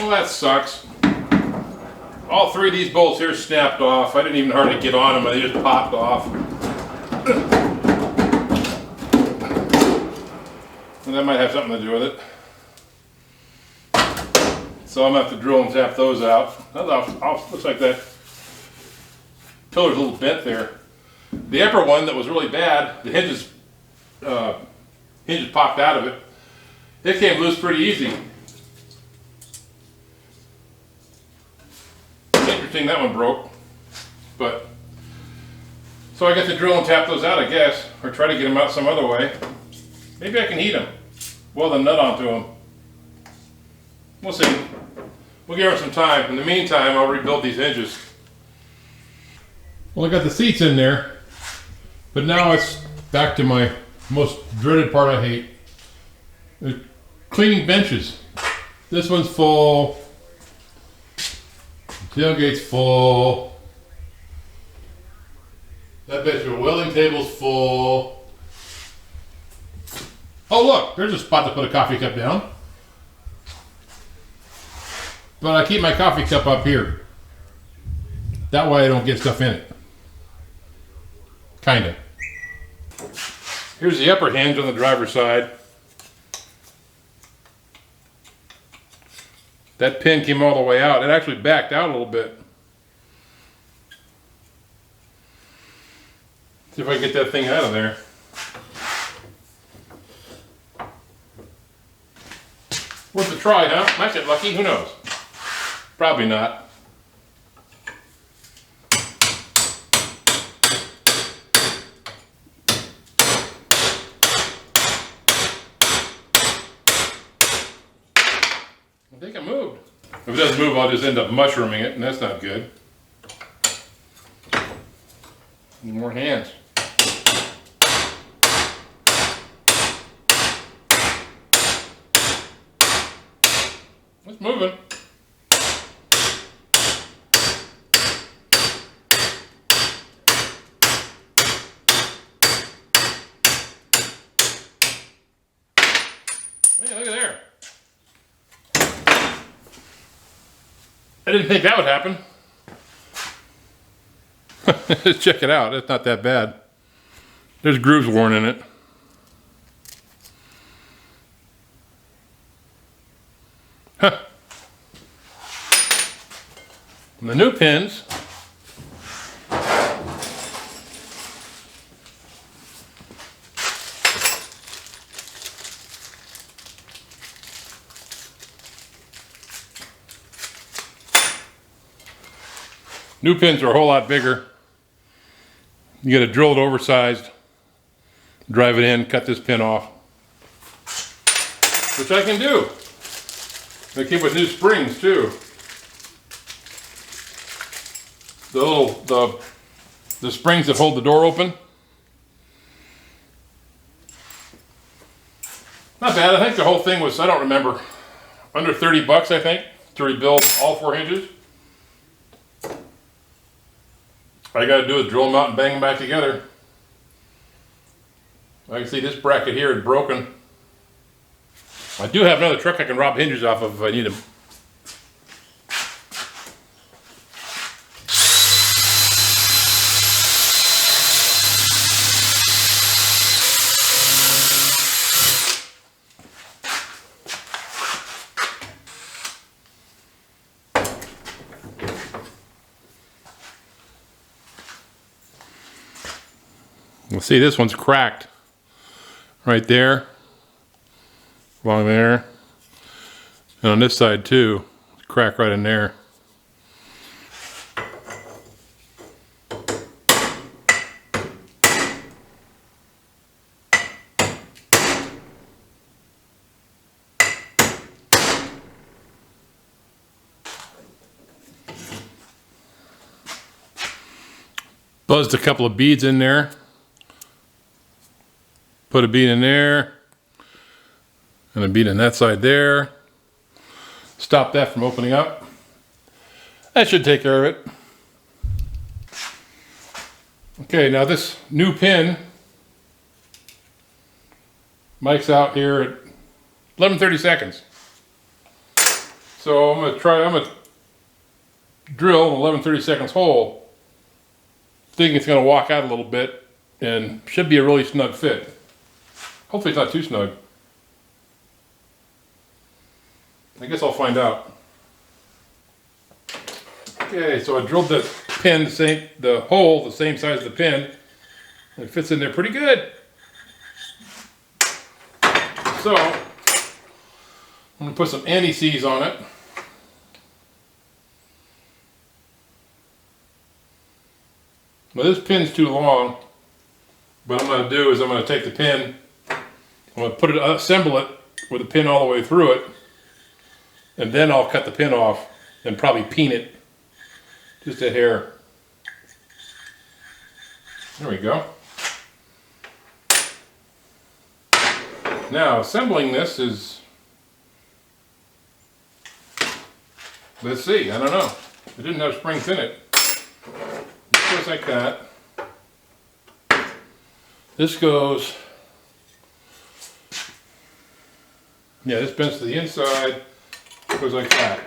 Well, that sucks. All three of these bolts here snapped off. I didn't even hardly get on them, they just popped off. And that might have something to do with it. So I'm going to have to drill and tap those out. Looks like that pillar's a little bent there. The upper one that was really bad, the hinges popped out of it. It came loose pretty easy. Interesting that one broke. But so I get to drill and tap those out, I guess, or try to get them out some other way. Maybe I can heat them. Weld a nut onto them. We'll see. We'll give her some time. In the meantime, I'll rebuild these hinges. Well, I got the seats in there, but now it's back to my most dreaded part I hate. Cleaning benches. This one's full. Tailgate's full. That bitch with welding table's full. Oh look, there's a spot to put a coffee cup down. But I keep my coffee cup up here. That way I don't get stuff in it. Kinda. Here's the upper hinge on the driver's side. That pin came all the way out. It actually backed out a little bit. See if I can get that thing out of there. Worth a try, huh? Might get lucky, who knows? Probably not. I think it moved. If it doesn't move, I'll just end up mushrooming it, and that's not good. Need more hands. It's moving. Hey, look at there. I didn't think that would happen. Let's check it out. It's not that bad. There's grooves worn in it. Huh. And the new pins. New pins are a whole lot bigger. You get it drilled oversized, drive it in, cut this pin off, which I can do. They came with new springs too. The springs that hold the door open. Not bad. I think the whole thing was, I don't remember, under 30 bucks I think to rebuild all 4 hinges. All I got to do is drill them out and bang them back together. I can see this bracket here is broken. I do have another truck I can rob hinges off of if I need them. You'll see this one's cracked right there, along there, and on this side too, crack right in there. Buzzed a couple of beads in there. Put a bead in there, and a bead on that side there. Stop that from opening up. That should take care of it. Okay, now this new pin mics out here at 11:30 seconds. So I'm gonna drill an 11/32 hole, thinking it's gonna walk out a little bit and should be a really snug fit. Hopefully it's not too snug. I guess I'll find out. Okay, so I drilled the pin, the hole, the same size as the pin. It fits in there pretty good. So, I'm gonna put some anti-seize on it. Now this pin's too long. What I'm gonna do is I'm gonna take the pin, I'm gonna assemble it with the pin all the way through it, and then I'll cut the pin off and probably peen it just a hair. There we go. Now assembling this is, let's see, I don't know. It didn't have springs in it. This goes like that. This goes, yeah, this bends to the inside, goes like that.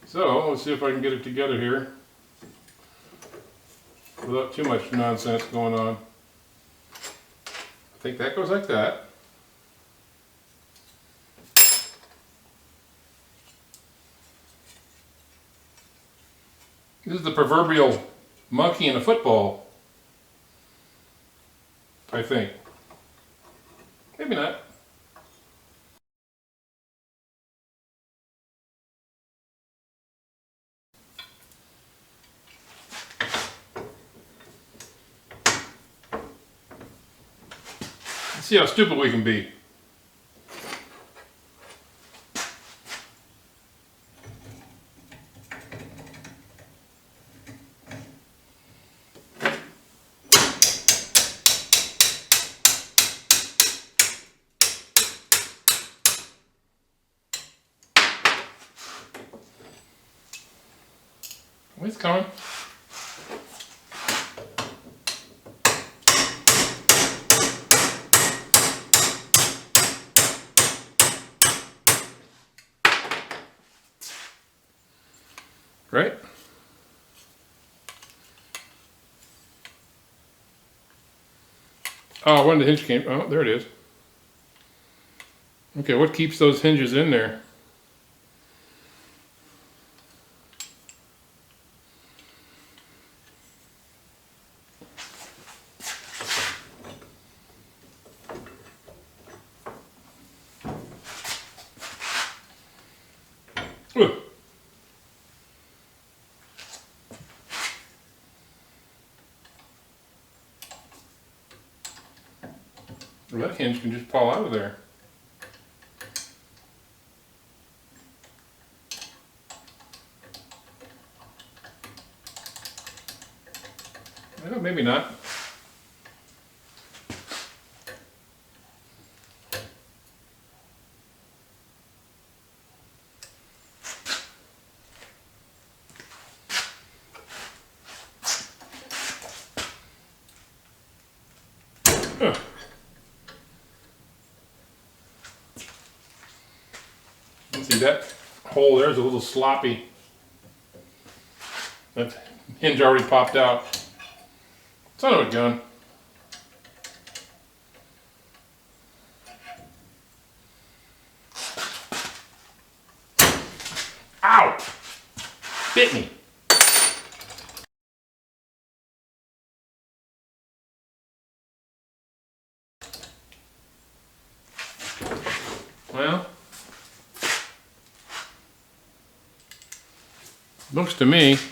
So, let's see if I can get it together here without too much nonsense going on. I think that goes like that. This is the proverbial monkey in a football, I think. Maybe not. Let's see how stupid we can be. It's coming. Right? Oh, when the hinge came, oh, there it is. Okay, what keeps those hinges in there? Ugh. Well, that hinge can just fall out of there. Well, maybe not. Ugh. See, that hole there is a little sloppy. That hinge already popped out. Son of a gun. Ow! Bit me. Well, looks to me, see,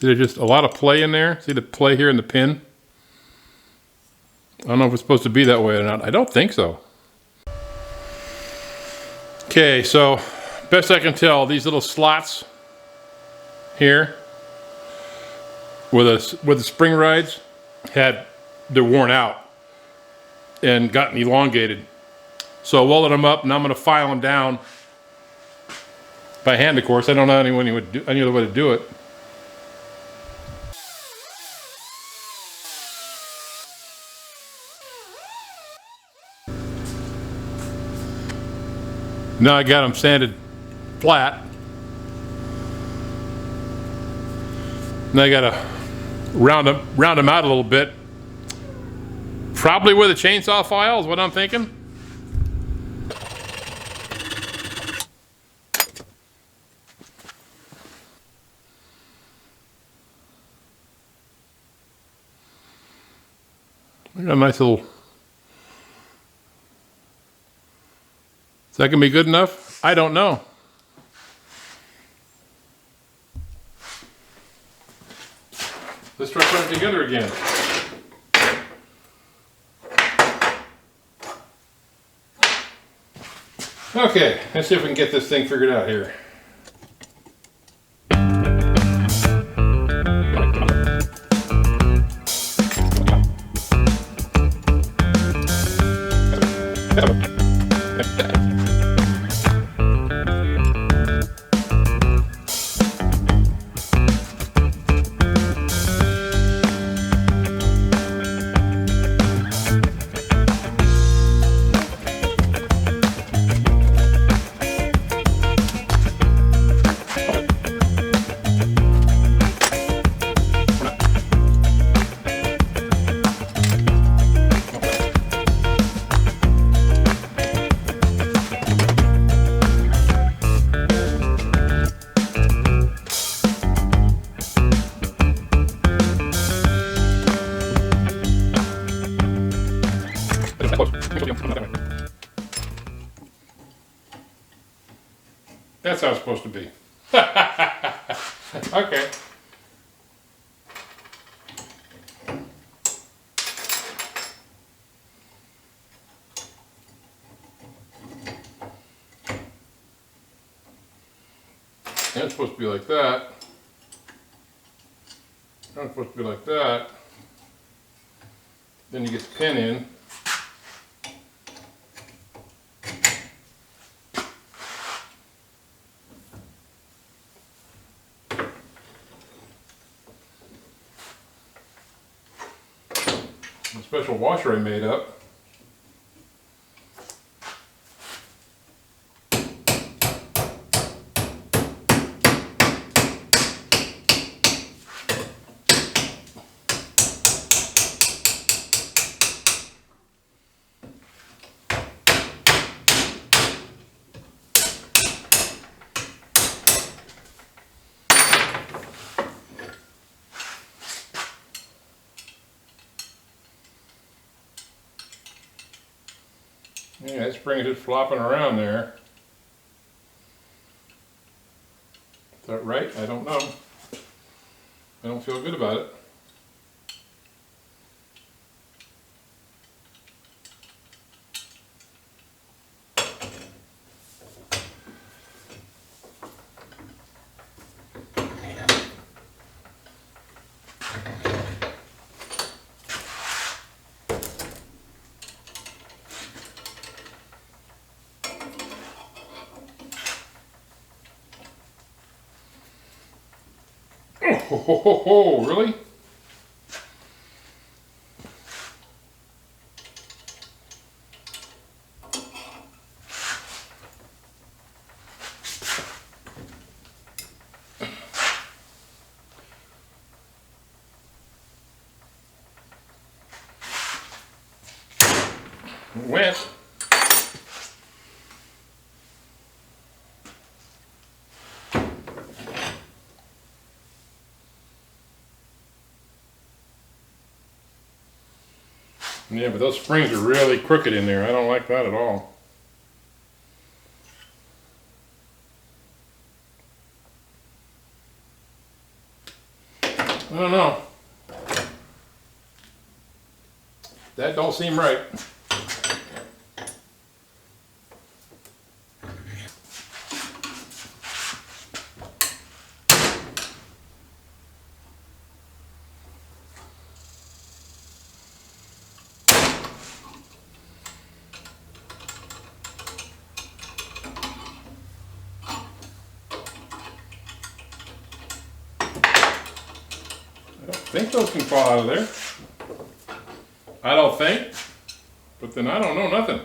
there's just a lot of play in there. See the play here in the pin? I don't know if it's supposed to be that way or not. I don't think so. Okay, so best I can tell, these little slots here where the spring rides they're worn out and gotten elongated. So I welded them up, and I'm going to file them down by hand, of course. I don't know any other way to do it. Now I got them sanded flat. Now I gotta round them out a little bit. Probably with a chainsaw file is what I'm thinking. I got a nice little. Is that gonna be good enough? I don't know. Let's try putting it together again. Okay, let's see if we can get this thing figured out here. That's how it's supposed to be. Okay. That's supposed to be like that. That's supposed to be like that. Then you get the pin in. A special washer I made up. Yeah, that spring is just flopping around there. Is that right? I don't know. I don't feel good about it. Oh, really? It went. Yeah, but those springs are really crooked in there. I don't like that at all. I don't know. That don't seem right. I think those can fall out of there. I don't think, but then I don't know nothing.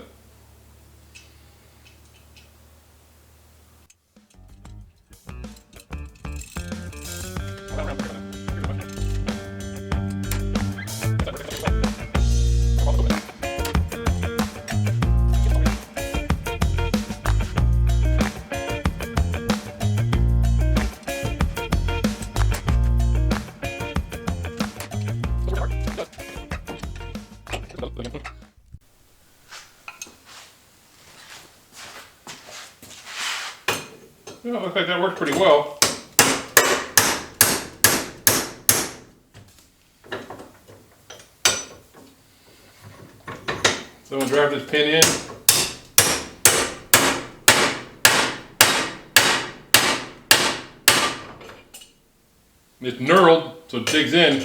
Well, it looks like that worked pretty well. So we'll drive this pin in. It's knurled, so it digs in.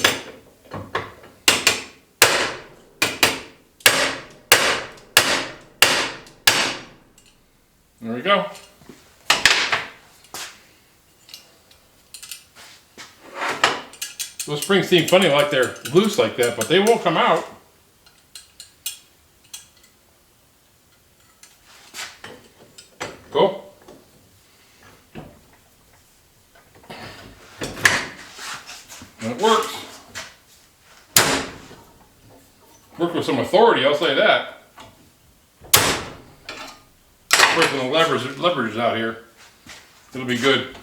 There we go. Those springs seem funny like they're loose like that, but they won't come out. Cool. And it works. Worked with some authority, I'll say that. Working the leverages out here. It'll be good.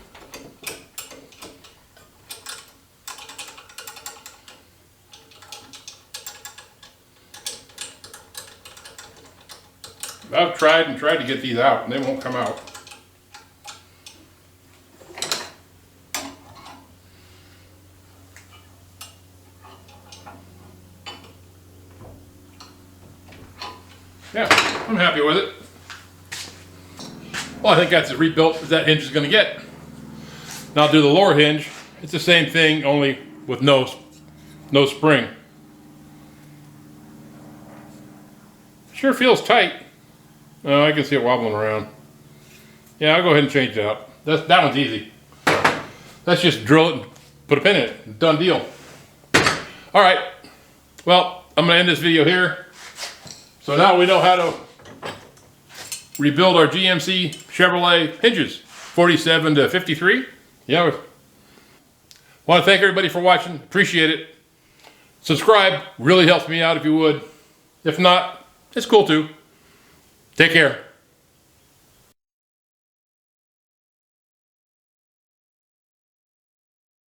I've tried to get these out and they won't come out. Yeah, I'm happy with it. Well, I think that's as rebuilt as that hinge is going to get. Now I'll do the lower hinge. It's the same thing, only with no spring. Sure feels tight. Oh, I can see it wobbling around. Yeah, I'll go ahead and change it out. That one's easy. Let's just drill it and put a pin in it. Done deal. All right. Well, I'm going to end this video here. So now we know how to rebuild our GMC Chevrolet hinges, 47 to 53. Yeah. Want to thank everybody for watching. Appreciate it. Subscribe. Really helps me out if you would. If not, it's cool too. Take care.